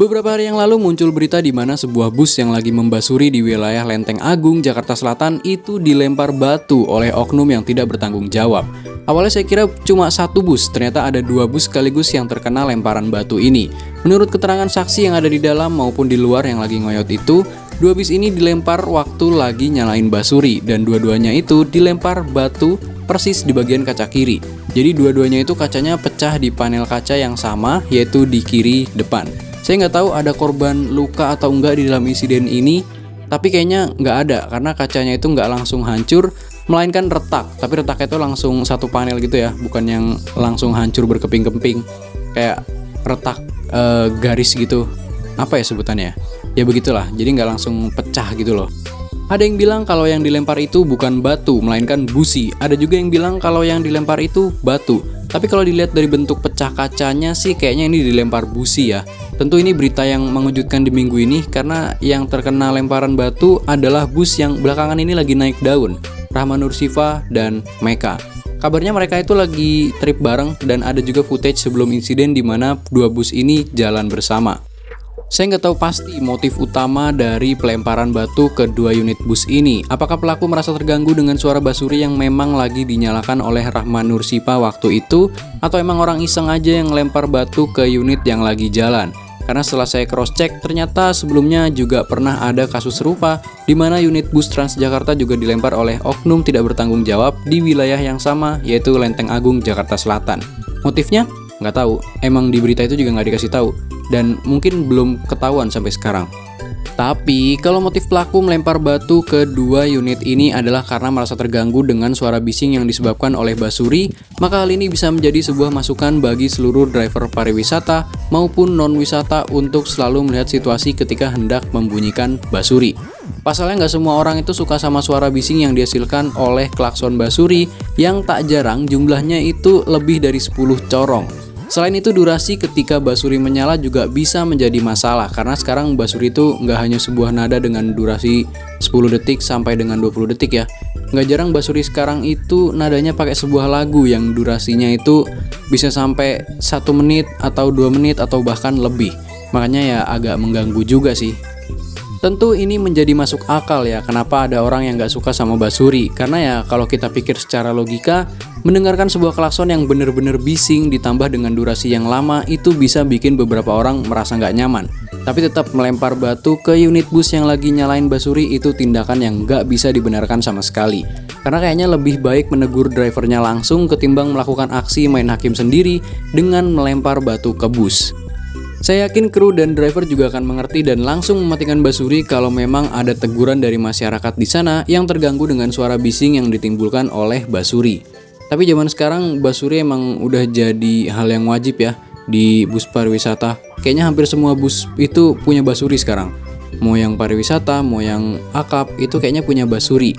Beberapa hari yang lalu muncul berita di mana sebuah bus yang lagi membasuri di wilayah Lenteng Agung, Jakarta Selatan itu dilempar batu oleh oknum yang tidak bertanggung jawab. Awalnya saya kira cuma satu bus, ternyata ada dua bus sekaligus yang terkena lemparan batu ini. Menurut keterangan saksi yang ada di dalam maupun di luar yang lagi ngoyot itu, dua bis ini dilempar waktu lagi nyalain basuri dan dua-duanya itu dilempar batu persis di bagian kaca kiri. Jadi dua-duanya itu kacanya pecah di panel kaca yang sama, yaitu di kiri depan. Saya nggak tahu ada korban luka atau enggak di dalam insiden ini, tapi kayaknya nggak ada karena kacanya itu nggak langsung hancur, melainkan retak. Tapi retaknya itu langsung satu panel gitu ya, bukan yang langsung hancur berkeping-keping, kayak retak garis gitu. Apa ya sebutannya? Ya begitulah, jadi nggak langsung pecah gitu loh. Ada yang bilang kalau yang dilempar itu bukan batu, melainkan busi. Ada juga yang bilang kalau yang dilempar itu batu. Tapi kalau dilihat dari bentuk pecah kacanya sih kayaknya ini dilempar busi ya. Tentu ini berita yang mengejutkan di minggu ini karena yang terkena lemparan batu adalah bus yang belakangan ini lagi naik daun, Rahma Nursifa dan Meka. Kabarnya mereka itu lagi trip bareng dan ada juga footage sebelum insiden di mana dua bus ini jalan bersama. Saya nggak tahu pasti motif utama dari pelemparan batu ke dua unit bus ini. Apakah pelaku merasa terganggu dengan suara basuri yang memang lagi dinyalakan oleh Rahman Nursipa waktu itu? Atau emang orang iseng aja yang lempar batu ke unit yang lagi jalan? Karena setelah saya cross check, ternyata sebelumnya juga pernah ada kasus serupa di mana unit bus Transjakarta juga dilempar oleh oknum tidak bertanggung jawab di wilayah yang sama, yaitu Lenteng Agung, Jakarta Selatan. Motifnya? Nggak tahu. Emang di berita itu juga nggak dikasih tahu. Dan mungkin belum ketahuan sampai sekarang. Tapi kalau motif pelaku melempar batu ke dua unit ini adalah karena merasa terganggu dengan suara bising yang disebabkan oleh basuri, maka hal ini bisa menjadi sebuah masukan bagi seluruh driver pariwisata maupun non-wisata untuk selalu melihat situasi ketika hendak membunyikan basuri. Pasalnya nggak semua orang itu suka sama suara bising yang dihasilkan oleh klakson basuri yang tak jarang jumlahnya itu lebih dari 10 corong. Selain itu durasi ketika basuri menyala juga bisa menjadi masalah karena sekarang basuri itu nggak hanya sebuah nada dengan durasi 10 detik sampai dengan 20 detik ya. Nggak jarang basuri sekarang itu nadanya pakai sebuah lagu yang durasinya itu bisa sampai 1 menit atau 2 menit atau bahkan lebih. Makanya ya agak mengganggu juga sih. Tentu ini menjadi masuk akal ya kenapa ada orang yang nggak suka sama basuri. Karena ya kalau kita pikir secara logika, mendengarkan sebuah klakson yang benar-benar bising ditambah dengan durasi yang lama itu bisa bikin beberapa orang merasa nggak nyaman. Tapi tetap melempar batu ke unit bus yang lagi nyalain basuri itu tindakan yang nggak bisa dibenarkan sama sekali. Karena kayaknya lebih baik menegur drivernya langsung ketimbang melakukan aksi main hakim sendiri dengan melempar batu ke bus. Saya yakin kru dan driver juga akan mengerti dan langsung mematikan basuri kalau memang ada teguran dari masyarakat di sana yang terganggu dengan suara bising yang ditimbulkan oleh basuri. Tapi zaman sekarang basuri emang udah jadi hal yang wajib ya di bus pariwisata. Kayaknya hampir semua bus itu punya basuri sekarang. Mau yang pariwisata, mau yang akap itu kayaknya punya basuri.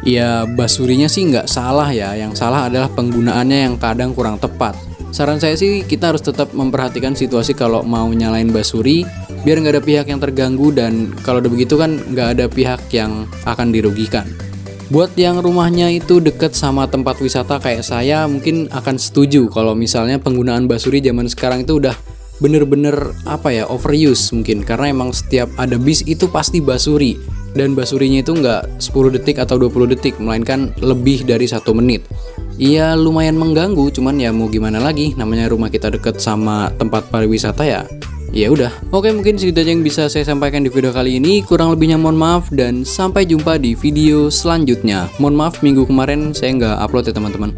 Ya basurinya sih nggak salah ya, yang salah adalah penggunaannya yang kadang kurang tepat. Saran saya sih kita harus tetap memperhatikan situasi kalau mau nyalain basuri biar nggak ada pihak yang terganggu dan kalau udah begitu kan nggak ada pihak yang akan dirugikan. Buat yang rumahnya itu deket sama tempat wisata kayak saya mungkin akan setuju kalau misalnya penggunaan basuri zaman sekarang itu udah bener-bener overuse mungkin karena emang setiap ada bis itu pasti basuri dan basurinya itu nggak 10 detik atau 20 detik melainkan lebih dari 1 menit. Iya lumayan mengganggu, cuman ya mau gimana lagi, namanya rumah kita deket sama tempat pariwisata ya Ya udah, oke mungkin segitu aja yang bisa saya sampaikan di video kali ini. Kurang lebihnya mohon maaf dan sampai jumpa di video selanjutnya. Mohon maaf minggu kemarin saya nggak upload ya teman-teman.